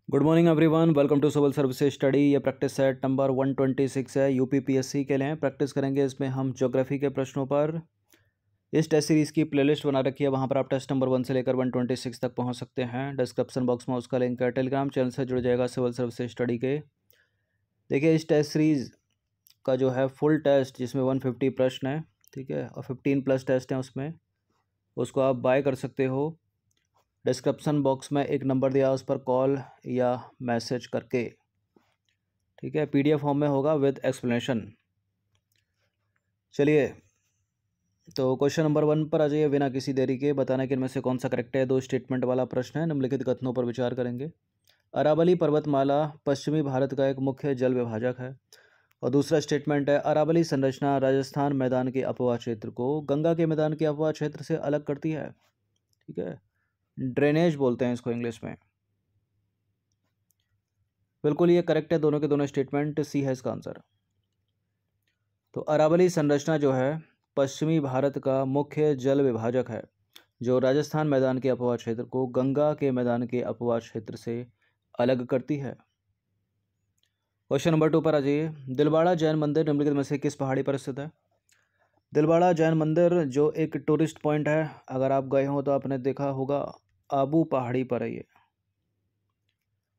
Good morning everyone, welcome to civil services study. ये practice set number 126 है, UPPSC के लिए प्रैक्टिस करेंगे। इसमें हम ज्योग्राफी के प्रश्नों पर इस टेस्ट सीरीज़ की प्लेलिस्ट बना रखी है, वहाँ पर आप टेस्ट नंबर 1 से लेकर 126 तक पहुँच सकते हैं। डिस्क्रिप्शन बॉक्स में उसका लिंक है। टेलीग्राम चैनल से जुड़ जाएगा सिविल सर्विसेज स्टडी के। देखिए, इस टेस्ट सीरीज़ का जो है फुल टेस्ट, जिसमें 150 प्रश्न है, ठीक है, और 15 प्लस टेस्ट हैं उसमें, उसको आप बाय कर सकते हो। डिस्क्रिप्शन बॉक्स में एक नंबर दिया, उस पर कॉल या मैसेज करके, ठीक है। पीडीएफ फॉर्म में होगा विद एक्सप्लेनेशन। चलिए, तो क्वेश्चन नंबर 1 पर आ जाइए। बिना किसी देरी के बताना कि इनमें से कौन सा करेक्ट है। 2 स्टेटमेंट वाला प्रश्न है, निम्नलिखित कथनों पर विचार करेंगे। अरावली पर्वतमाला पश्चिमी भारत का एक मुख्य जल विभाजक है। और दूसरा स्टेटमेंट है, अरावली संरचना राजस्थान मैदान के अपवाह क्षेत्र को गंगा के मैदान के अपवाह क्षेत्र से अलग करती है, ठीक है। ड्रेनेज बोलते हैं इसको इंग्लिश में। बिल्कुल ये करेक्ट है, दोनों के दोनों स्टेटमेंट। सी है इसका आंसर। तो अरावली संरचना जो है पश्चिमी भारत का मुख्य जल विभाजक है, जो राजस्थान मैदान के अपवाह क्षेत्र को गंगा के मैदान के अपवाह क्षेत्र से अलग करती है। क्वेश्चन नंबर 2 पर आ जाइए। दिलवाड़ा जैन मंदिर निम्नलिखित में से किस पहाड़ी पर स्थित है? दिलवाड़ा जैन मंदिर जो एक टूरिस्ट पॉइंट है, अगर आप गए हो तो आपने देखा होगा, आबू पहाड़ी पर है ये।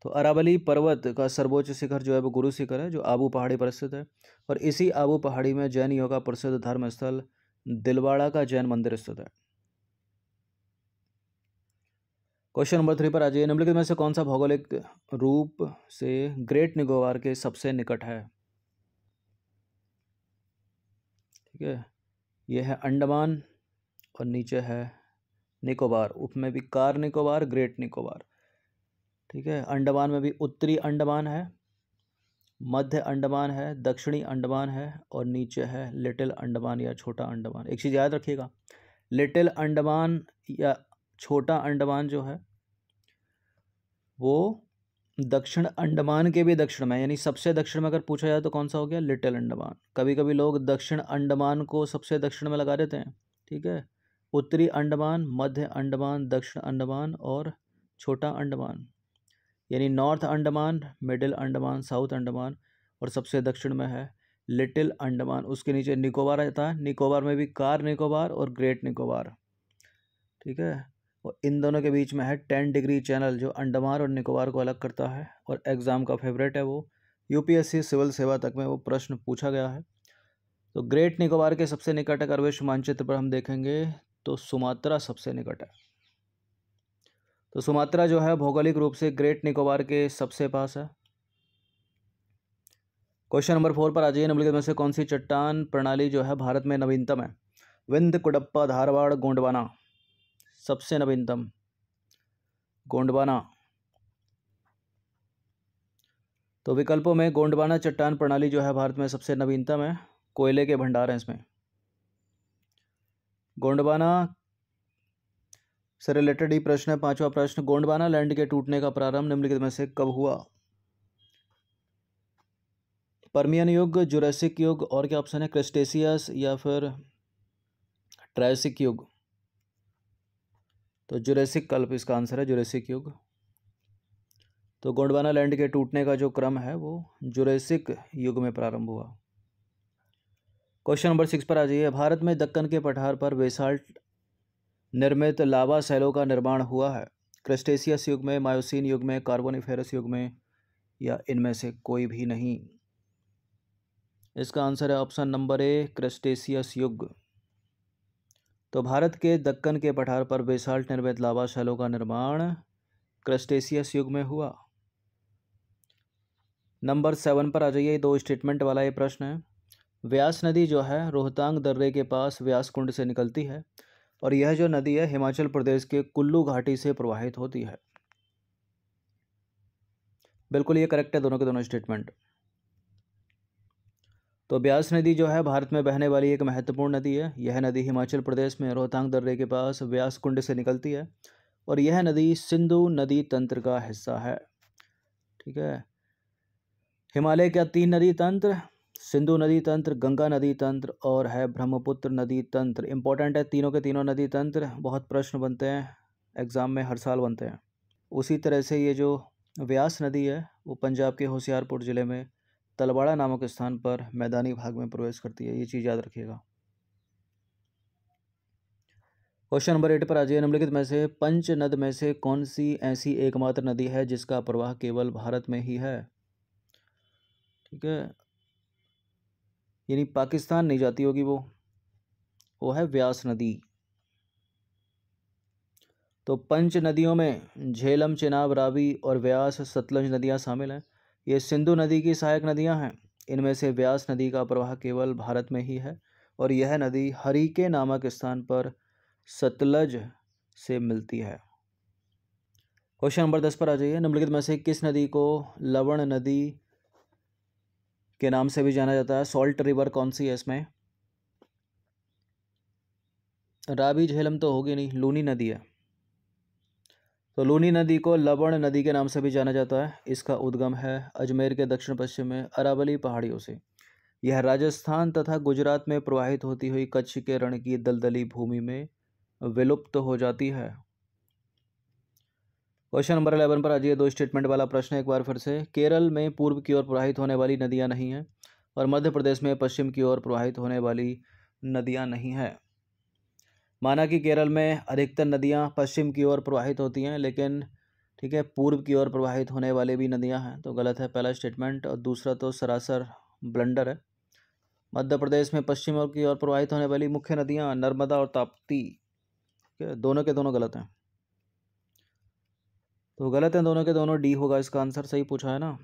तो अरावली पर्वत का सर्वोच्च शिखर जो है वो गुरु शिखर है, जो आबू पहाड़ी पर स्थित है। और इसी आबू पहाड़ी में जैनियों का प्रसिद्ध धर्म स्थल दिलवाड़ा का जैन मंदिर स्थित है। क्वेश्चन नंबर 3 पर आ जाइए। निम्नलिखित में से कौन सा भौगोलिक रूप से ग्रेट निकोबार के सबसे निकट है? ठीक है, यह है अंडमान और नीचे है निकोबार, उसमें भी कार निकोबार, ग्रेट निकोबार, ठीक है। अंडमान में भी उत्तरी अंडमान है, मध्य अंडमान है, दक्षिणी अंडमान है, और नीचे है लिटिल अंडमान या छोटा अंडमान। एक चीज़ याद रखिएगा, लिटिल अंडमान या छोटा अंडमान जो है वो दक्षिण अंडमान के भी दक्षिण में, यानी सबसे दक्षिण में अगर पूछा जाए तो कौन सा हो गया? लिटिल अंडमान। कभी कभी लोग दक्षिण अंडमान को सबसे दक्षिण में लगा देते हैं, ठीक है। उत्तरी अंडमान, मध्य अंडमान, दक्षिण अंडमान और छोटा अंडमान, यानी north Andaman, middle Andaman, south Andaman, और सबसे दक्षिण में है लिटिल अंडमान। उसके नीचे निकोबार आता है, निकोबार में भी कार निकोबार और ग्रेट निकोबार, ठीक है। और इन दोनों के बीच में है 10 डिग्री चैनल, जो अंडमान और निकोबार को अलग करता है, और एग्ज़ाम का फेवरेट है वो। यूपीएससी सिविल सेवा तक में वो प्रश्न पूछा गया है। तो ग्रेट निकोबार के सबसे निकट अगर विश्व मानचित्र पर हम देखेंगे तो सुमात्रा सबसे निकट है। तो सुमात्रा जो है भौगोलिक रूप से ग्रेट निकोबार के सबसे पास है। क्वेश्चन नंबर 4 पर आ जाइए। निम्नलिखित में से कौन सी चट्टान प्रणाली जो है भारत में नवीनतम है? विंध्य, कुडप्पा, धारवाड़, गोंडवाना। सबसे नवीनतम गोंडवाना। तो विकल्पों में गोंडवाना चट्टान प्रणाली जो है भारत में सबसे नवीनतम है। कोयले के भंडार हैं इसमें। गोंडवाना से रिलेटेड ही प्रश्न है। 5वां प्रश्न, गोंडवाना लैंड के टूटने का प्रारंभ निम्नलिखित में से कब हुआ? पर्मियन युग, जुरासिक युग, और क्या ऑप्शन है? क्रिस्टेशियस या फिर ट्रायसिक युग। तो जुरासिक कल्प इसका आंसर है, जुरासिक युग। तो गोंडवाना लैंड के टूटने का जो क्रम है वो जुरासिक युग में प्रारंभ हुआ। क्वेश्चन नंबर 6 पर आ जाइए। भारत में दक्कन के पठार पर बेसाल्ट निर्मित लावा शैलों का निर्माण हुआ है। क्रिस्टेशियस युग में, मायोसीन युग में, कार्बोनिफेरस युग में, या इनमें से कोई भी नहीं? इसका आंसर है ऑप्शन नंबर ए, क्रिस्टेशियस युग। तो भारत के दक्कन के पठार पर बेसाल्ट निर्मित लावा शैलों का निर्माण क्रिस्टेशियस युग में हुआ। नंबर 7 पर आ जाइए। 2 स्टेटमेंट वाला ये प्रश्न है। व्यास नदी जो है रोहतांग दर्रे के पास व्यास कुंड से निकलती है, और यह जो नदी है हिमाचल प्रदेश के कुल्लू घाटी से प्रवाहित होती है। बिल्कुल ये करेक्ट है, दोनों के दोनों स्टेटमेंट। तो ब्यास नदी जो है भारत में बहने वाली एक महत्वपूर्ण नदी है। यह नदी हिमाचल प्रदेश में रोहतांग दर्रे के पास व्यास कुंड से निकलती है, और यह नदी सिंधु नदी तंत्र का हिस्सा है, ठीक है। हिमालय का 3 नदी तंत्र, सिंधु नदी तंत्र, गंगा नदी तंत्र, और है ब्रह्मपुत्र नदी तंत्र। इंपॉर्टेंट है, तीनों के तीनों नदी तंत्र। बहुत प्रश्न बनते हैं एग्ज़ाम में, हर साल बनते हैं। उसी तरह से ये जो व्यास नदी है वो पंजाब के होशियारपुर ज़िले में तलवाड़ा नामक स्थान पर मैदानी भाग में प्रवेश करती है, ये चीज़ याद रखिएगा। क्वेश्चन नंबर 8 पर आ जाइए। निम्नलिखित में से पंच नद में से कौन सी ऐसी एकमात्र नदी है जिसका प्रवाह केवल भारत में ही है? ठीक है, यानी पाकिस्तान नहीं जाती होगी वो है व्यास नदी। तो पंच नदियों में झेलम, चेनाब, रावी और व्यास सतलज नदियां शामिल हैं। ये सिंधु नदी की सहायक नदियां हैं। इनमें से व्यास नदी का प्रवाह केवल भारत में ही है और यह नदी हरिके नामक स्थान पर सतलज से मिलती है। क्वेश्चन नंबर 10 पर आ जाइए। निम्नलिखित में से किस नदी को लवण नदी के नाम से भी जाना जाता है? सॉल्ट रिवर कौन सी है इसमें? रावी झेलम तो होगी नहीं, लूनी नदी है। तो लूनी नदी को लवण नदी के नाम से भी जाना जाता है। इसका उद्गम है अजमेर के दक्षिण पश्चिम में अरावली पहाड़ियों से। यह राजस्थान तथा गुजरात में प्रवाहित होती हुई कच्छ के रण की दलदली भूमि में विलुप्त हो जाती है। क्वेश्चन नंबर 11 पर आ जाइए। 2 स्टेटमेंट वाला प्रश्न एक बार फिर से। केरल में पूर्व की ओर प्रवाहित होने वाली नदियां नहीं हैं और मध्य प्रदेश में पश्चिम की ओर प्रवाहित होने वाली नदियां नहीं हैं। माना कि केरल में अधिकतर नदियां पश्चिम की ओर प्रवाहित होती हैं, लेकिन ठीक है पूर्व की ओर प्रवाहित होने वाली भी नदियां हैं, तो गलत है पहला स्टेटमेंट। और दूसरा तो सरासर ब्लंडर है। मध्य प्रदेश में पश्चिम की ओर प्रवाहित होने वाली मुख्य नदियां नर्मदा और ताप्ती, ठीक है, दोनों के दोनों गलत हैं। तो गलत हैं दोनों के दोनों, डी होगा इसका आंसर, सही पूछा है ना।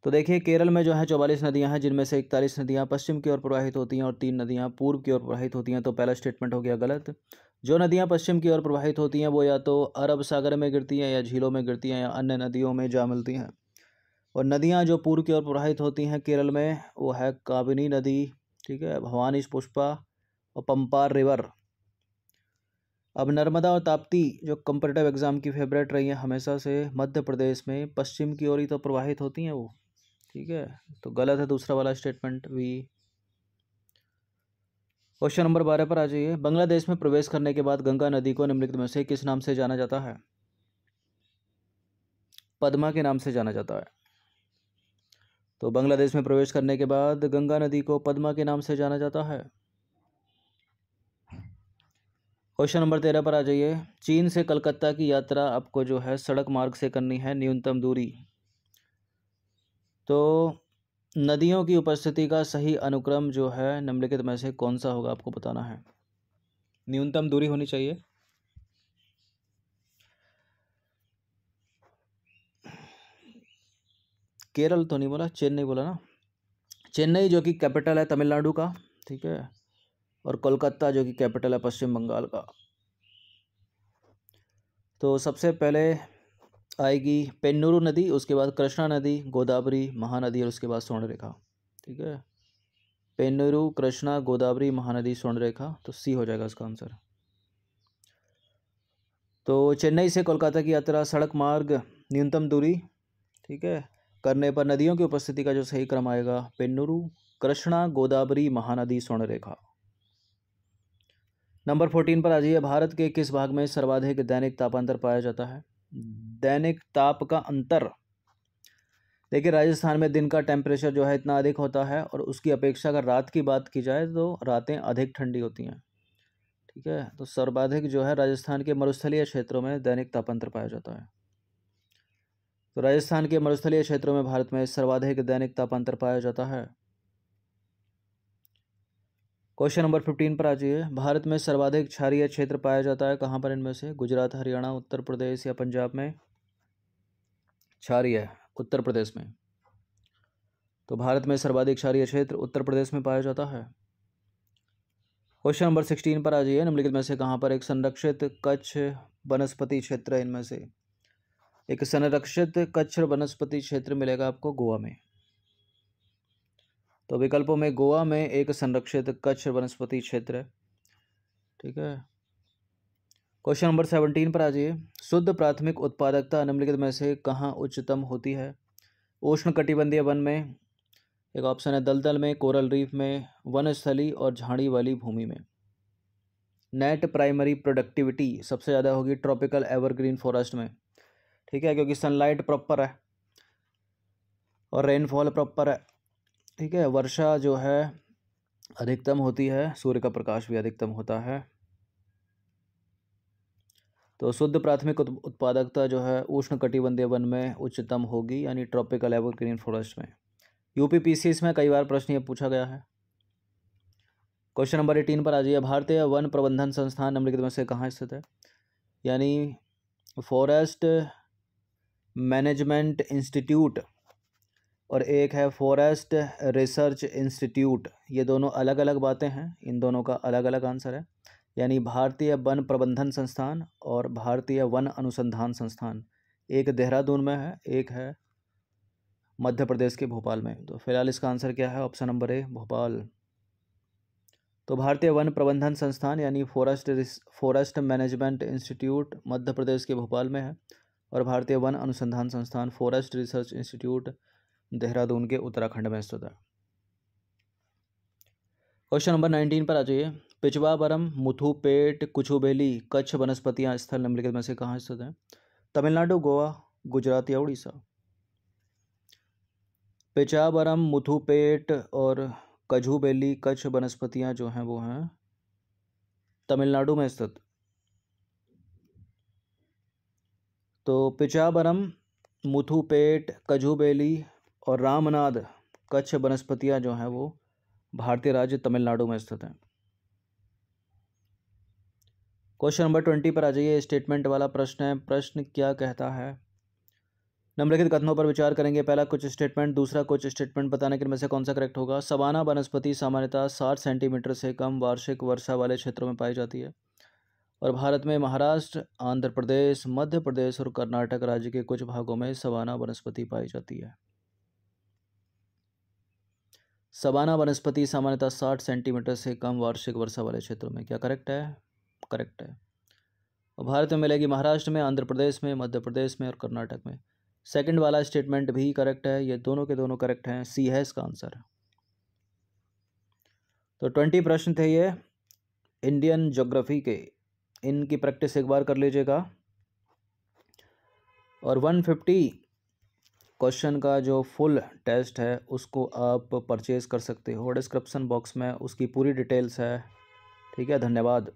तो देखिए केरल में जो है 44 नदियां हैं, जिनमें से 41 नदियां पश्चिम की ओर प्रवाहित होती हैं और 3 नदियां पूर्व की ओर प्रवाहित होती हैं। तो पहला स्टेटमेंट हो गया गलत। जो नदियां पश्चिम की ओर प्रवाहित होती हैं वो या तो अरब सागर में गिरती हैं या झीलों में गिरती हैं या अन्य नदियों में जा मिलती हैं। और नदियां जो पूर्व की ओर प्रवाहित होती हैं केरल में वो है काबिनी नदी, ठीक है, भवानी पुष्पा और पंपार रिवर। अब नर्मदा और ताप्ती जो कंपैरेटिव एग्जाम की फेवरेट रही है हमेशा से, मध्य प्रदेश में पश्चिम की ओर ही तो प्रवाहित होती हैं वो, ठीक है, तो गलत है दूसरा वाला स्टेटमेंट भी। क्वेश्चन नंबर 12 पर आ जाइए। बांग्लादेश में प्रवेश करने के बाद गंगा नदी को निम्नलिखित में से किस नाम से जाना जाता है? पद्मा के नाम से जाना जाता है। तो बांग्लादेश में प्रवेश करने के बाद गंगा नदी को पद्मा के नाम से जाना जाता है। क्वेश्चन नंबर 13 पर आ जाइए। चीन से कलकत्ता की यात्रा आपको जो है सड़क मार्ग से करनी है, न्यूनतम दूरी। तो नदियों की उपस्थिति का सही अनुक्रम जो है निम्नलिखित में से कौन सा होगा, आपको बताना है। न्यूनतम दूरी होनी चाहिए। केरल तो नहीं बोला, चेन्नई बोला ना। चेन्नई जो कि कैपिटल है तमिलनाडु का, ठीक है, और कोलकाता जो कि कैपिटल है पश्चिम बंगाल का। तो सबसे पहले आएगी पेन्नूर नदी, उसके बाद कृष्णा नदी, गोदावरी, महानदी और उसके बाद स्वर्णरेखा, ठीक है। पेन्नूर, कृष्णा, गोदावरी, महानदी, स्वर्णरेखा, तो सी हो जाएगा इसका आंसर। तो चेन्नई से कोलकाता की यात्रा सड़क मार्ग न्यूनतम दूरी, ठीक है, करने पर नदियों की उपस्थिति का जो सही क्रम आएगा पेन्नूर, कृष्णा, गोदावरी, महानदी, स्वर्णरेखा। नंबर 14 पर आ जाइए। भारत के किस भाग में सर्वाधिक दैनिक तापांतर पाया जाता है? दैनिक ताप का अंतर, देखिए राजस्थान में दिन का टेम्परेचर जो है इतना अधिक होता है और उसकी अपेक्षा अगर रात की बात की जाए तो रातें अधिक ठंडी होती हैं, ठीक है। तो सर्वाधिक जो है राजस्थान के मरुस्थलीय क्षेत्रों में दैनिक तापांतर पाया जाता है। तो राजस्थान के मरुस्थलीय क्षेत्रों में भारत में सर्वाधिक दैनिक तापांतर पाया जाता है। क्वेश्चन नंबर 15 पर आ जाइए। भारत में सर्वाधिक क्षारीय क्षेत्र पाया जाता है कहाँ पर? इनमें से गुजरात, हरियाणा, उत्तर प्रदेश या पंजाब में? क्षारीय उत्तर प्रदेश में। तो भारत में सर्वाधिक क्षारीय क्षेत्र उत्तर प्रदेश में पाया जाता है। क्वेश्चन नंबर 16 पर आ जाइए। निम्नलिखित में से कहाँ पर एक संरक्षित कच्छ वनस्पति क्षेत्र है? इनमें से एक संरक्षित कच्छ वनस्पति क्षेत्र मिलेगा आपको गोवा में। तो विकल्पों में गोवा में एक संरक्षित कच्छ वनस्पति क्षेत्र है, ठीक है। क्वेश्चन नंबर 17 पर आ जाइए। शुद्ध प्राथमिक उत्पादकता निम्नलिखित में से कहाँ उच्चतम होती है? उष्णकटिबंधीय वन में, एक ऑप्शन है दलदल में, कोरल रीफ में, वनस्थली और झाड़ी वाली भूमि में। नेट प्राइमरी प्रोडक्टिविटी सबसे ज़्यादा होगी ट्रॉपिकल एवरग्रीन फॉरेस्ट में। ठीक है, क्योंकि सनलाइट प्रॉपर है और रेनफॉल प्रॉपर है। ठीक है, वर्षा जो है अधिकतम होती है, सूर्य का प्रकाश भी अधिकतम होता है। तो शुद्ध प्राथमिक उत्पादकता जो है उष्णकटिबंधीय वन में उच्चतम होगी, यानी ट्रॉपिकल एवरग्रीन फॉरेस्ट में। यूपीपीसीएस में कई बार प्रश्न ये पूछा गया है। क्वेश्चन नंबर 18 पर आ जाइए। भारतीय वन प्रबंधन संस्थान निम्नलिखित में से कहाँ स्थित है? यानी फॉरेस्ट मैनेजमेंट इंस्टीट्यूट और एक है फॉरेस्ट रिसर्च इंस्टीट्यूट, ये दोनों अलग अलग बातें हैं, इन दोनों का अलग अलग आंसर है। यानी भारतीय वन प्रबंधन संस्थान और भारतीय वन अनुसंधान संस्थान, एक देहरादून में है, एक है मध्य प्रदेश के भोपाल में। तो फिलहाल इसका आंसर क्या है? Option number A, Bhopal. तो भारतीय वन प्रबंधन संस्थान यानी forest management institute Madhya Pradesh के भोपाल में है, और भारतीय वन अनुसंधान संस्थान फॉरेस्ट रिसर्च इंस्टीट्यूट देहरादून के उत्तराखंड में स्थित है। क्वेश्चन नंबर 19 पर आ जाइए। पिचवाबरम, मुथुपेट, कुचुबेली, कच्छ वनस्पतियां स्थल निम्नलिखित में से कहाँ स्थित हैं? तमिलनाडु, गोवा, गुजरात या उड़ीसा? पिचाबरम, मुथुपेट और कछुबेली, कच्छ वनस्पतियां जो हैं वो हैं तमिलनाडु में स्थित। तो पिचाबरम, मुथुपेट, कछुबेली और रामनाद कच्छ वनस्पतियां जो हैं वो भारतीय राज्य तमिलनाडु में स्थित हैं। क्वेश्चन नंबर 20 पर आ जाइए। स्टेटमेंट वाला प्रश्न है। प्रश्न क्या कहता है? निम्नलिखित कथनों पर विचार करेंगे। पहला कुछ स्टेटमेंट, दूसरा कुछ स्टेटमेंट बताने के इनमें से कौन सा करेक्ट होगा? सवाना वनस्पति सामान्यतः 60 सेंटीमीटर से कम वार्षिक वर्षा वाले क्षेत्रों में पाई जाती है, और भारत में महाराष्ट्र, आंध्र प्रदेश, मध्य प्रदेश और कर्नाटक राज्य के कुछ भागों में सवाना वनस्पति पाई जाती है। सवाना वनस्पति सामान्यतः 60 सेंटीमीटर से कम वार्षिक वर्षा वाले क्षेत्रों में। क्या करेक्ट है? करेक्ट है। और भारत में मिलेगी महाराष्ट्र में, आंध्र प्रदेश में, मध्य प्रदेश में और कर्नाटक में। सेकंड वाला स्टेटमेंट भी करेक्ट है। ये दोनों के दोनों करेक्ट हैं। सी है इसका आंसर। तो 20 प्रश्न थे ये इंडियन ज्योग्राफी के, इनकी प्रैक्टिस एक बार कर लीजिएगा। और 150 क्वेश्चन का जो फुल टेस्ट है उसको आप परचेज कर सकते हो, डिस्क्रिप्शन बॉक्स में उसकी पूरी डिटेल्स है। ठीक है, धन्यवाद।